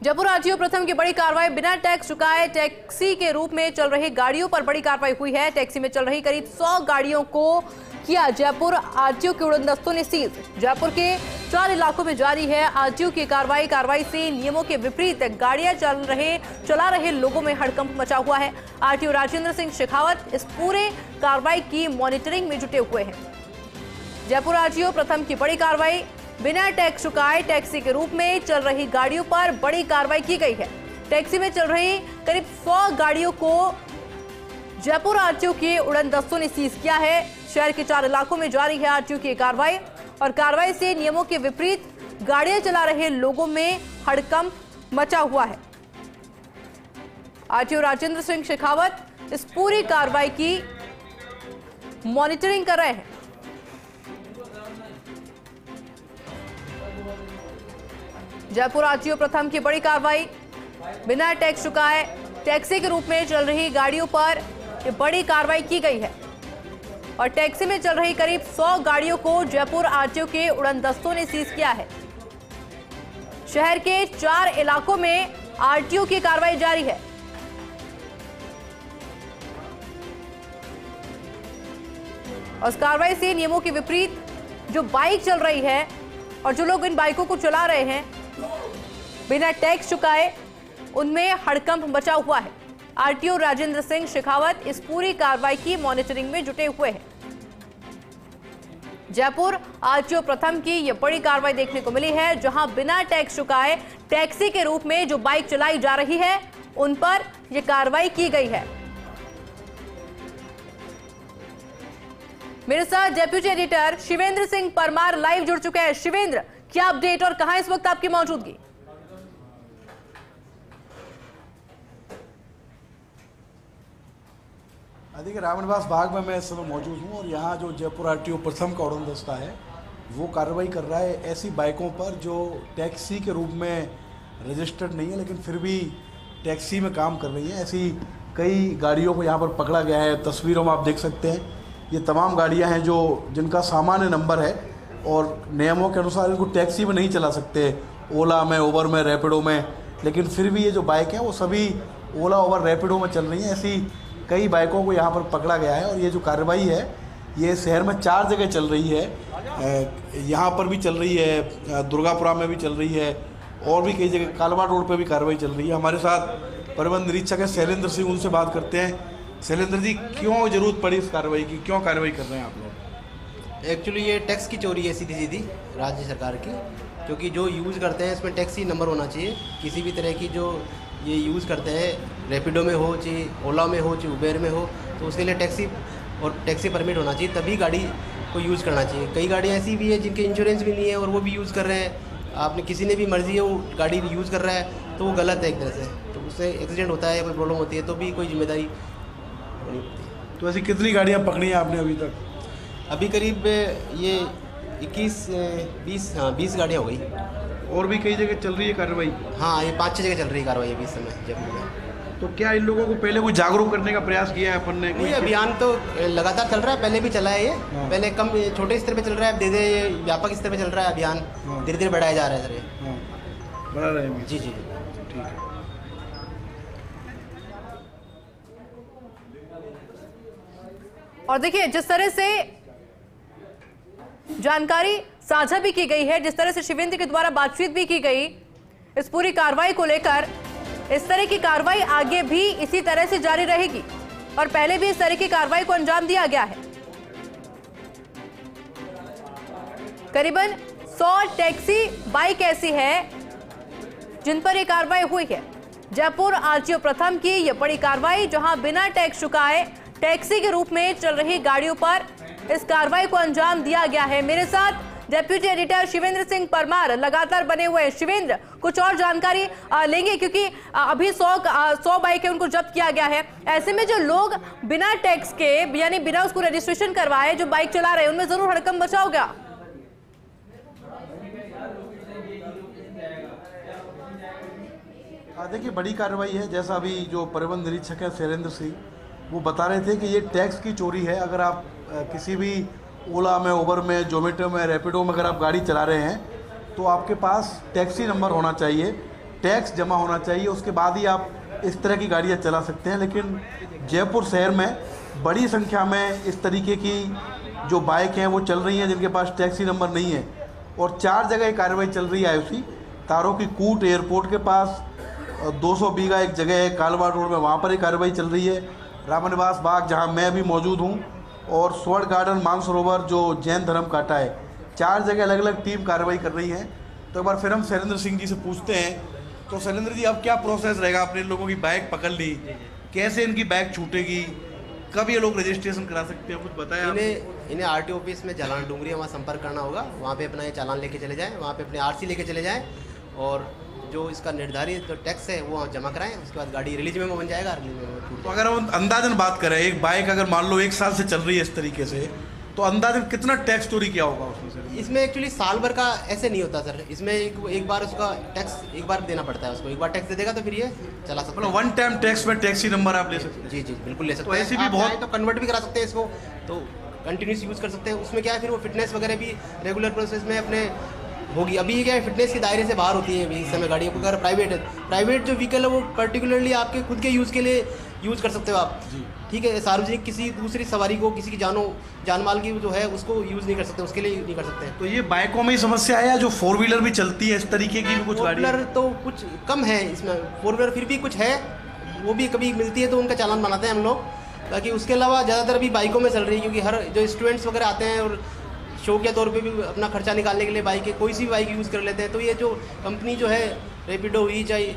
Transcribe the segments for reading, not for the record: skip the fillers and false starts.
Jaipur RTO प्रथम की बड़ी कार्रवाई। बिना टैक्स चुकाए टैक्सी के रूप में चल रही गाड़ियों पर बड़ी कार्रवाई हुई है। टैक्सी में चल रही करीब 100 गाड़ियों को किया जयपुर आरटीओ के उड़न दस्तों ने सीज। जयपुर के 4 इलाकों में जारी है आरटीओ की कार्रवाई से नियमों के विपरीत गाड़ियां चला रहे लोगों में हड़कंप मचा हुआ है। आरटीओ राजेंद्र सिंह शेखावत इस पूरे कार्रवाई की मॉनिटरिंग में जुटे हुए हैं। जयपुर आरटीओ प्रथम की बड़ी कार्रवाई। बिना टैक्स चुकाए टैक्सी के रूप में चल रही गाड़ियों पर बड़ी कार्रवाई की गई है। टैक्सी में चल रही करीब 100 गाड़ियों को जयपुर आरटीओ के उड़न दस्तों ने सीज किया है। शहर के 4 इलाकों में जारी है आरटीओ की कार्रवाई और कार्रवाई से नियमों के विपरीत गाड़ियां चला रहे लोगों में हड़कंप मचा हुआ है। आरटीओ राजेंद्र सिंह शेखावत इस पूरी कार्रवाई की मॉनिटरिंग कर रहे हैं। जयपुर आरटीओ प्रथम की बड़ी कार्रवाई। बिना टैक्स चुकाए टैक्सी के रूप में चल रही गाड़ियों पर ये बड़ी कार्रवाई की गई है और टैक्सी में चल रही करीब 100 गाड़ियों को जयपुर आरटीओ के उड़न दस्तों ने सीज किया है। शहर के 4 इलाकों में आरटीओ की कार्रवाई जारी है। और इस कार्रवाई से नियमों के विपरीत जो बाइक चल रही है और जो लोग इन बाइकों को चला रहे हैं बिना टैक्स चुकाए, उनमें हड़कंप मचा हुआ है। आरटीओ राजेंद्र सिंह शेखावत इस पूरी कार्रवाई की मॉनिटरिंग में जुटे हुए हैं। जयपुर आरटीओ प्रथम की यह बड़ी कार्रवाई देखने को मिली है, जहां बिना टैक्स चुकाए टैक्सी के रूप में जो बाइक चलाई जा रही है उन पर यह कार्रवाई की गई है। मेरे साथ deputy editor Shivendra Singh Parmar live जुड़ चुके हैं। शिवेंद्र, क्या अपडेट और कहां इस वक्त आपकी मौजूदगी? देखिए, रावणवास बाग में मैं इस समय मौजूद हूं और यहाँ जो जयपुर आरटीओ प्रथम का उड़न दस्ता है वो कार्रवाई कर रहा है ऐसी बाइकों पर जो टैक्सी के रूप में रजिस्टर्ड नहीं है लेकिन फिर भी टैक्सी में काम कर रही है। ऐसी कई गाड़ियों को यहाँ पर पकड़ा गया है। तस्वीरों में आप देख सकते हैं ये तमाम गाड़ियाँ हैं जो जिनका सामान्य नंबर है और नियमों के अनुसार इनको टैक्सी में नहीं चला सकते, ओला में, उबर में, रैपिडो में, लेकिन फिर भी ये जो बाइक है वो सभी ओला, उबर, रैपिडो में चल रही हैं। ऐसी कई बाइकों को यहाँ पर पकड़ा गया है और ये जो कार्रवाई है ये शहर में 4 जगह चल रही है। यहाँ पर भी चल रही है, दुर्गापुरा में भी चल रही है और भी कई जगह कालवा रोड पर भी कार्रवाई चल रही है। हमारे साथ परिवहन निरीक्षक है शैलेंद्र सिंह, उनसे बात करते हैं। शैलेंद्र जी, क्यों जरूरत पड़ी इस कार्रवाई की, क्यों कार्रवाई कर रहे हैं आप लोग? एक्चुअली ये टैक्स की चोरी है सीधी सीधी राज्य सरकार की, क्योंकि जो यूज़ करते हैं इसमें टैक्सी नंबर होना चाहिए। किसी भी तरह की जो ये यूज़ करते हैं, रैपिडो में हो चाहे ओला में हो चाहे उबेर में हो, तो उसके लिए टैक्सी और टैक्सी परमिट होना चाहिए, तभी गाड़ी को यूज़ करना चाहिए। कई गाड़ियाँ ऐसी भी है जिनके इंश्योरेंस भी नहीं है और वो भी यूज़ कर रहे हैं। आपने किसी ने भी मर्जी है वो गाड़ी यूज़ कर रहा है तो वो गलत है एक तरह से, तो उससे एक्सीडेंट होता है, कोई प्रॉब्लम होती है तो भी कोई जिम्मेदारी होनी पड़ती है। तो ऐसी कितनी गाड़ियाँ पकड़ी हैं आपने अभी तक? अभी करीब ये 20 गाड़ियाँ हो गई। और भी कई जगह चल रही है कार्रवाई? हाँ, ये 5-6 जगह चल रही है कार्रवाई अभी इस समय जयपुर में। तो क्या इन लोगों को पहले कोई जागरूक करने का प्रयास किया है अपन ने? ये अभियान तो लगातार चल रहा है, पहले भी चला है ये। पहले कम छोटे स्तर पे चल रहा है, अब धीरे ये व्यापक स्तर पे चल रहा है अभियान। धीरे धीरे बढ़ाया जा रहा है सर ये। बढ़ा रहे हैं? जी जी, ठीक है। और देखिए, जिस तरह से जानकारी साझा भी की गई है, जिस तरह से शिवेंद्र के द्वारा बातचीत भी की गई इस पूरी कार्रवाई को लेकर, इस तरह की कार्रवाई आगे भी इसी तरह से जारी रहेगी और पहले भी इस तरह की कार्रवाई को अंजाम दिया गया है। करीबन 100 टैक्सी बाइक ऐसी है जिन पर यह कार्रवाई हुई है। जयपुर आरटीओ प्रथम की यह बड़ी कार्रवाई, जहां बिना टैक्स चुकाए टैक्सी के रूप में चल रही गाड़ियों पर इस कार्रवाई को अंजाम दिया गया है। मेरे साथ डेप्यूटी एडिटर शिवेंद्र सिंह परमार लगातार बने हुए हैं। शिवेंद्र, कुछ और जानकारी लेंगे क्योंकि अभी 100 बाइक है उनको जब्त किया गया है। ऐसे में जो लोग बिना टैक्स के यानी बिना उसको रजिस्ट्रेशन करवाए जो बाइक चला रहे हैं उनमें जरूर हड़कंप मचा होगा। देखिए, बड़ी कार्रवाई है। जैसा अभी जो परिवहन निरीक्षक है शैलेंद्र सिंह वो बता रहे थे कि ये टैक्स की चोरी है। अगर आप किसी भी ओला में, उबर में, जोमेटो में, रैपिडो में अगर आप गाड़ी चला रहे हैं तो आपके पास टैक्सी नंबर होना चाहिए टैक्स जमा होना चाहिए, उसके बाद ही आप इस तरह की गाड़ियाँ चला सकते हैं। लेकिन जयपुर शहर में बड़ी संख्या में इस तरीके की जो बाइक हैं वो चल रही हैं जिनके पास टैक्सी नंबर नहीं है, और 4 जगह ये कार्रवाई चल रही है आयुषी। तारों की कूट एयरपोर्ट के पास 200 बीघा एक जगह है कालवाड़ रोड में, वहाँ पर ये कार्रवाई चल रही है। रामनिवास बाग जहाँ मैं भी मौजूद हूँ, और स्वर्ण गार्डन मानसरोवर जो जैन धर्म काटा है, 4 जगह अलग अलग टीम कार्रवाई कर रही है। तो एक बार फिर हम शैलेंद्र सिंह जी से पूछते हैं। तो शैलेंद्र जी, अब क्या प्रोसेस रहेगा? आपने इन लोगों की बाइक पकड़ ली, कैसे इनकी बाइक छूटेगी, कब ये लोग रजिस्ट्रेशन करा सकते हैं, कुछ बताया? इन्हें RTO ऑफिस में जालान डूंगरी वहाँ संपर्क करना होगा, वहाँ पे अपना ये चालान लेके चले जाएँ, वहाँ पे अपने RC लेके चले जाएँ, और जो इसका निर्धारित जो टैक्स है वो जमा कराएं। उसके बाद गाड़ी रिलीज में बन जाएगा, रिलीज में छूट। तो अगर हम अंदाजन बात करें, एक बाइक अगर मान लो 1 साल से चल रही है इस तरीके से, तो अंदाजन कितना टैक्स चोरी किया होगा उसमें? इसमें एक्चुअली साल भर का ऐसे नहीं होता सर, इसमें एक बार उसका टैक्स एक बार देना पड़ता है उसको, एक बार टैक्स दे देगा तो फिर ये चला सकता है। मतलब 1 टाइम टैक्स में टैक्सी नंबर आप ले सकते हैं? जी जी बिल्कुल ले सकते हैं। तो ऐसी भी बहुत तो कन्वर्ट भी करा सकते हैं इसको, तो कंटिन्यूस यूज़ कर सकते हैं। उसमें क्या है, फिर वो फिटनेस वगैरह भी रेगुलर प्रोसेस में अपने होगी। अभी क्या है, फिटनेस के दायरे से बाहर होती है अभी इस समय गाड़ियों को। अगर प्राइवेट जो व्हीकल है वो पर्टिकुलरली आपके खुद के यूज़ के लिए यूज़ कर सकते हो आप, ठीक है। सार्वजनिक किसी दूसरी सवारी को, किसी की जान माल की जो है उसको यूज़ नहीं कर सकते, उसके लिए नहीं कर सकते। तो ये बाइकों में ही समस्या है या जो 4 व्हीलर भी चलती है इस तरीके की भी कुछ गाड़ी? 4 व्हीलर तो कुछ कम है इसमें, 4 व्हीलर फिर भी कुछ है, वो भी कभी मिलती है तो उनका चालान बनाते हैं हम लोग। बाकी उसके अलावा ज़्यादातर अभी बाइकों में चल रही है, क्योंकि हर जो स्टूडेंट्स वगैरह आते हैं और शौक के तौर पे भी अपना खर्चा निकालने के लिए बाइक, कोई सी भी बाइक यूज़ कर लेते हैं। तो ये जो कंपनी जो है, रैपिडो हुई, चाहे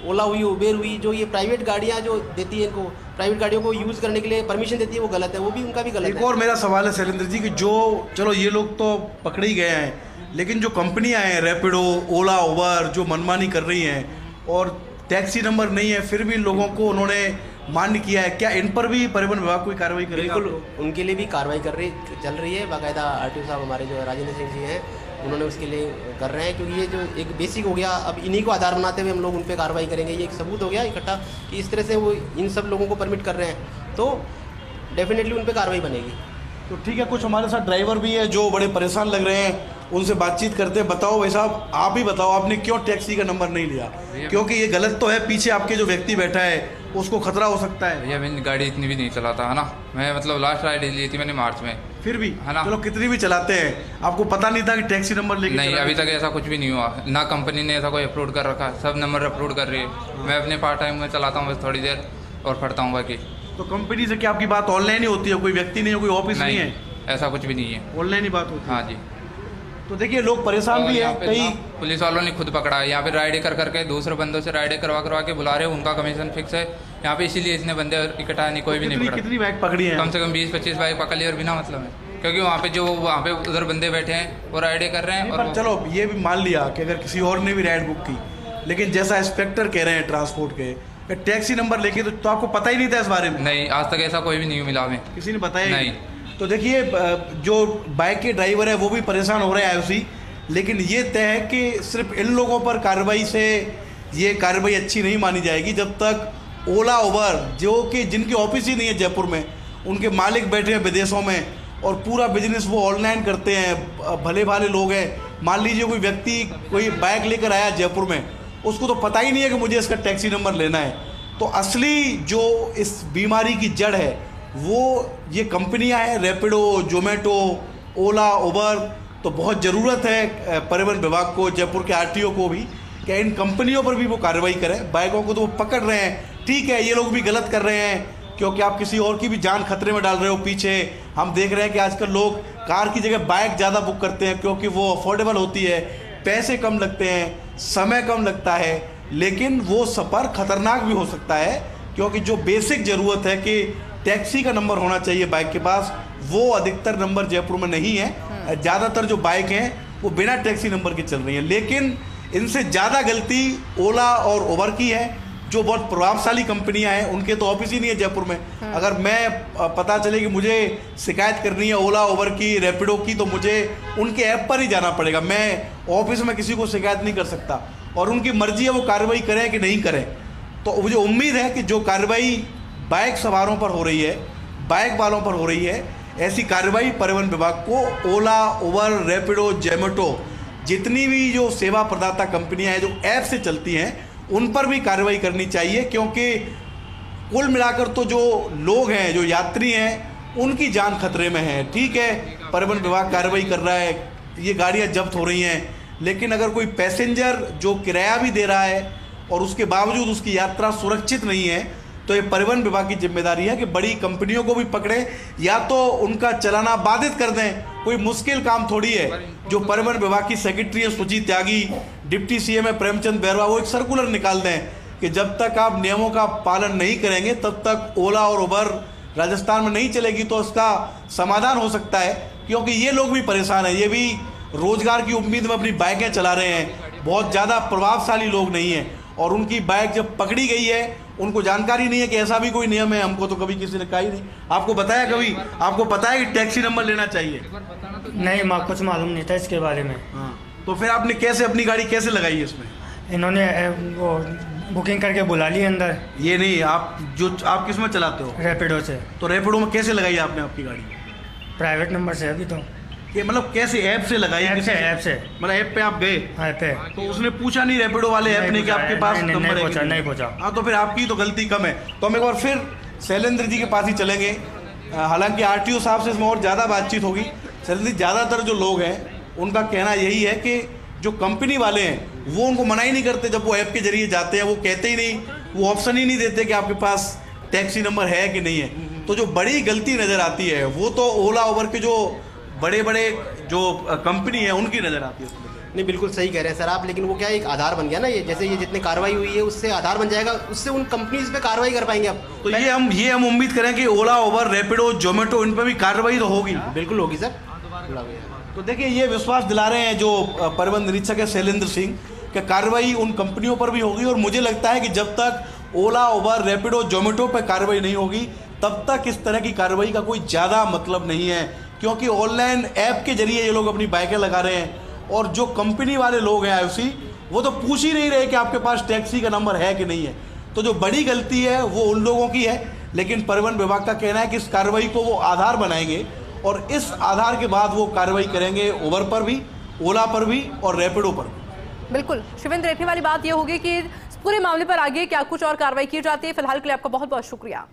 ओला हुई, उबेर हुई, जो ये प्राइवेट गाड़ियाँ जो देती है, इनको प्राइवेट गाड़ियों को यूज़ करने के लिए परमिशन देती है, वो गलत है, वो भी उनका भी गलत है। एक और मेरा सवाल है शैलेंद्र जी कि जो चलो ये लोग तो पकड़े ही गए हैं, लेकिन जो कंपनियाँ हैं रैपिडो, ओला, उबर, जो मनमानी कर रही हैं और टैक्सी नंबर नहीं है फिर भी लोगों को उन्होंने मान्य किया है, क्या इन पर भी परिवहन विभाग कोई कार्रवाई करेगा? बिल्कुल, उनके लिए भी कार्रवाई चल रही है बाकायदा। RTO साहब हमारे जो राजेंद्र सिंह जी हैं, उन्होंने उसके लिए कर रहे हैं, क्योंकि ये जो एक बेसिक हो गया, अब इन्हीं को आधार बनाते हुए हम लोग उन पर कार्रवाई करेंगे। ये एक सबूत हो गया इकट्ठा कि इस तरह से वो इन सब लोगों को परमिट कर रहे हैं, तो डेफिनेटली उन पर कार्रवाई बनेगी। तो ठीक है, कुछ हमारे साथ ड्राइवर भी है जो बड़े परेशान लग रहे हैं, उनसे बातचीत करते हैं। बताओ भाई साहब, आप ही बताओ, आपने क्यों टैक्सी का नंबर नहीं लिया? क्योंकि ये गलत तो है, पीछे आपके जो व्यक्ति बैठा है उसको खतरा हो सकता है। भैया मैंने गाड़ी इतनी भी नहीं चलाता है ना, मैं मतलब लास्ट राइड ली थी मैंने मार्च में। फिर भी है ना, चलो कितनी भी चलाते हैं, आपको पता नहीं था कि टैक्सी नंबर लेके? नहीं, अभी तक ऐसा कुछ भी नहीं हुआ ना, कंपनी ने ऐसा कोई अपलोड कर रखा, सब नंबर अपलोड कर रही है। मैं अपने पार्ट टाइम में चलाता हूँ बस थोड़ी देर और पढ़ता हूँ बाकी। तो कंपनी से क्या आपकी बात ऑनलाइन ही होती है? कोई व्यक्ति नहीं है, कोई ऑफिस नहीं है? ऐसा कुछ भी नहीं है, ऑनलाइन ही बात होती है। हाँ जी। तो देखिए लोग परेशान भी हैं, कई पुलिस वालों ने खुद पकड़ा है यहाँ पे, राइडें कर करके दूसरे बंदों से राइडें करवा के बुला रहे हैं, उनका कमीशन फिक्स है यहाँ पे, इसीलिए इतने बंदे इकट्ठा नहीं, कोई भी नहीं पकड़ा। कितनी बाइक पकड़ी है? कम से कम 20-25 बाइक पकड़ ली और बिना मतलब है, क्योंकि वहाँ पे उधर बंदे बैठे हैं वो राइडें कर रहे हैं। और चलो ये भी मान लिया कि अगर किसी और ने भी राइड बुक की, लेकिन जैसा इंस्पेक्टर कह रहे हैं ट्रांसपोर्ट के, टैक्सी नंबर लेके, तो आपको पता ही नहीं था इस बारे में? नहीं, आज तक ऐसा कोई भी नहीं मिला हमें, किसी ने बताया नहीं। तो देखिए जो बाइक के ड्राइवर है वो भी परेशान हो रहे हैं आयुषी, लेकिन ये तय है कि सिर्फ इन लोगों पर कार्रवाई से ये कार्रवाई अच्छी नहीं मानी जाएगी जब तक ओला, उबर, जो कि जिनकी ऑफिस ही नहीं है जयपुर में, उनके मालिक बैठे हैं विदेशों में और पूरा बिजनेस वो ऑनलाइन करते हैं, भले भाले लोग हैं। मान लीजिए कोई व्यक्ति कोई बाइक लेकर आया जयपुर में, उसको तो पता ही नहीं है कि मुझे इसका टैक्सी नंबर लेना है। तो असली जो इस बीमारी की जड़ है वो ये कंपनियां हैं, रैपिडो, जोमेटो, ओला, उबर। तो बहुत ज़रूरत है परिवहन विभाग को, जयपुर के RTO को भी, कि इन कंपनियों पर भी वो कार्रवाई करें। बाइकों को तो वो पकड़ रहे हैं, ठीक है, ये लोग भी गलत कर रहे हैं, क्योंकि आप किसी और की भी जान खतरे में डाल रहे हो। पीछे हम देख रहे हैं कि आजकल लोग कार की जगह बाइक ज़्यादा बुक करते हैं, क्योंकि वो अफोर्डेबल होती है, पैसे कम लगते हैं, समय कम लगता है, लेकिन वो सफ़र खतरनाक भी हो सकता है, क्योंकि जो बेसिक ज़रूरत है कि टैक्सी का नंबर होना चाहिए बाइक के पास, वो अधिकतर नंबर जयपुर में नहीं है। ज़्यादातर जो बाइक हैं वो बिना टैक्सी नंबर के चल रही हैं, लेकिन इनसे ज़्यादा गलती ओला और उबर की है, जो बहुत प्रभावशाली कंपनियां हैं। उनके तो ऑफिस ही नहीं है जयपुर में। अगर मैं पता चले कि मुझे शिकायत करनी है ओला, उबर की, रैपिडो की, तो मुझे उनके ऐप पर ही जाना पड़ेगा, मैं ऑफिस में किसी को शिकायत नहीं कर सकता। और उनकी मर्जी है वो कार्रवाई करें कि नहीं करें। तो मुझे उम्मीद है कि जो कार्रवाई बाइक सवारों पर हो रही है, बाइक वालों पर हो रही है, ऐसी कार्रवाई परिवहन विभाग को ओला, उबर, रैपिडो, जोमेटो, जितनी भी जो सेवा प्रदाता कंपनियां हैं जो ऐप से चलती हैं, उन पर भी कार्रवाई करनी चाहिए, क्योंकि कुल मिलाकर तो जो लोग हैं, जो यात्री हैं, उनकी जान खतरे में है। ठीक है, परिवहन विभाग कार्रवाई कर रहा है, ये गाड़ियाँ जब्त हो रही हैं, लेकिन अगर कोई पैसेंजर जो किराया भी दे रहा है और उसके बावजूद उसकी यात्रा सुरक्षित नहीं है, तो ये परिवहन विभाग की जिम्मेदारी है कि बड़ी कंपनियों को भी पकड़े या तो उनका चलाना बाधित कर दें। कोई मुश्किल काम थोड़ी है। जो परिवहन विभाग की सेक्रेटरी है सुची त्यागी, डिप्टी सीएम है प्रेमचंद बैरवा, वो एक सर्कुलर निकाल दें कि जब तक आप नियमों का पालन नहीं करेंगे तब तक ओला और उबर राजस्थान में नहीं चलेगी। तो इसका समाधान हो सकता है, क्योंकि ये लोग भी परेशान हैं, ये भी रोजगार की उम्मीद में अपनी बाइकें चला रहे हैं। बहुत ज़्यादा प्रभावशाली लोग नहीं हैं और उनकी बाइक जब पकड़ी गई है, उनको जानकारी नहीं है कि ऐसा भी कोई नियम है। हमको तो कभी किसी ने कहा ही नहीं। आपको बताया कभी? आपको पता है कि टैक्सी नंबर लेना चाहिए? नहीं, कुछ मालूम नहीं था इसके बारे में। हाँ, तो फिर आपने कैसे अपनी गाड़ी कैसे लगाई है इसमें? इन्होंने वो बुकिंग करके बुला ली अंदर। ये नहीं, आप किस में चलाते हो? रैपिडो से। तो रैपिडो में कैसे लगाई आपने आपकी गाड़ी? प्राइवेट नंबर से अभी तो। ये मतलब कैसे, ऐप से लगाई? ऐप से मतलब ऐप पे आप गए? ऐप पे। तो उसने पूछा नहीं रैपिडो वाले ऐप ने कि आपके पास नंबर है? नहीं पूछा। हाँ, तो फिर आपकी तो गलती कम है। तो हम एक बार फिर शैलेंद्र जी के पास ही चलेंगे। हालांकि आरटीओ साहब से इसमें और ज़्यादा बातचीत होगी। शैलेंद्र जी, ज़्यादातर जो लोग हैं उनका कहना यही है कि जो कंपनी वाले हैं वो उनको मना ही नहीं करते। जब वो ऐप के जरिए जाते हैं वो कहते ही नहीं, वो ऑप्शन ही नहीं देते कि आपके पास टैक्सी नंबर है कि नहीं है। तो जो बड़ी गलती नज़र आती है वो तो ओला उबर के जो बड़े बड़े जो कंपनी है उनकी नज़र आती है। नहीं, बिल्कुल सही कह रहे हैं सर आप, लेकिन वो क्या है, एक आधार बन गया ना, ये जैसे ये जितनी कार्रवाई हुई है उससे आधार बन जाएगा, उससे उन कंपनीज पे कार्रवाई कर पाएंगे अब। तो ये हम उम्मीद करें कि ओला उबर रैपिडो जोमेटो इन पर भी कार्रवाई तो होगी। बिल्कुल होगी सर। तो देखिए, ये विश्वास दिला रहे हैं जो परिवहन निरीक्षक है शैलेंद्र सिंह कि कार्रवाई उन कंपनियों पर भी होगी। और मुझे लगता है कि जब तक ओला उबर रैपिडो जोमेटो पर कार्रवाई नहीं होगी तब तक इस तरह की कार्रवाई का कोई ज़्यादा मतलब नहीं है, क्योंकि ऑनलाइन ऐप के जरिए ये लोग अपनी बाइकें लगा रहे हैं। और जो कंपनी वाले लोग हैं आईओसी, वो तो पूछ ही नहीं रहे कि आपके पास टैक्सी का नंबर है कि नहीं है। तो जो बड़ी गलती है वो उन लोगों की है, लेकिन परिवहन विभाग का कहना है कि इस कार्रवाई को वो आधार बनाएंगे और इस आधार के बाद वो कार्रवाई करेंगे उबर पर भी, ओला पर भी और रैपिडो पर भी। बिल्कुल शिवेंद्र, देखने वाली बात ये होगी कि पूरे मामले पर आगे क्या कुछ और कार्रवाई की जाती है। फिलहाल के लिए आपका बहुत बहुत शुक्रिया।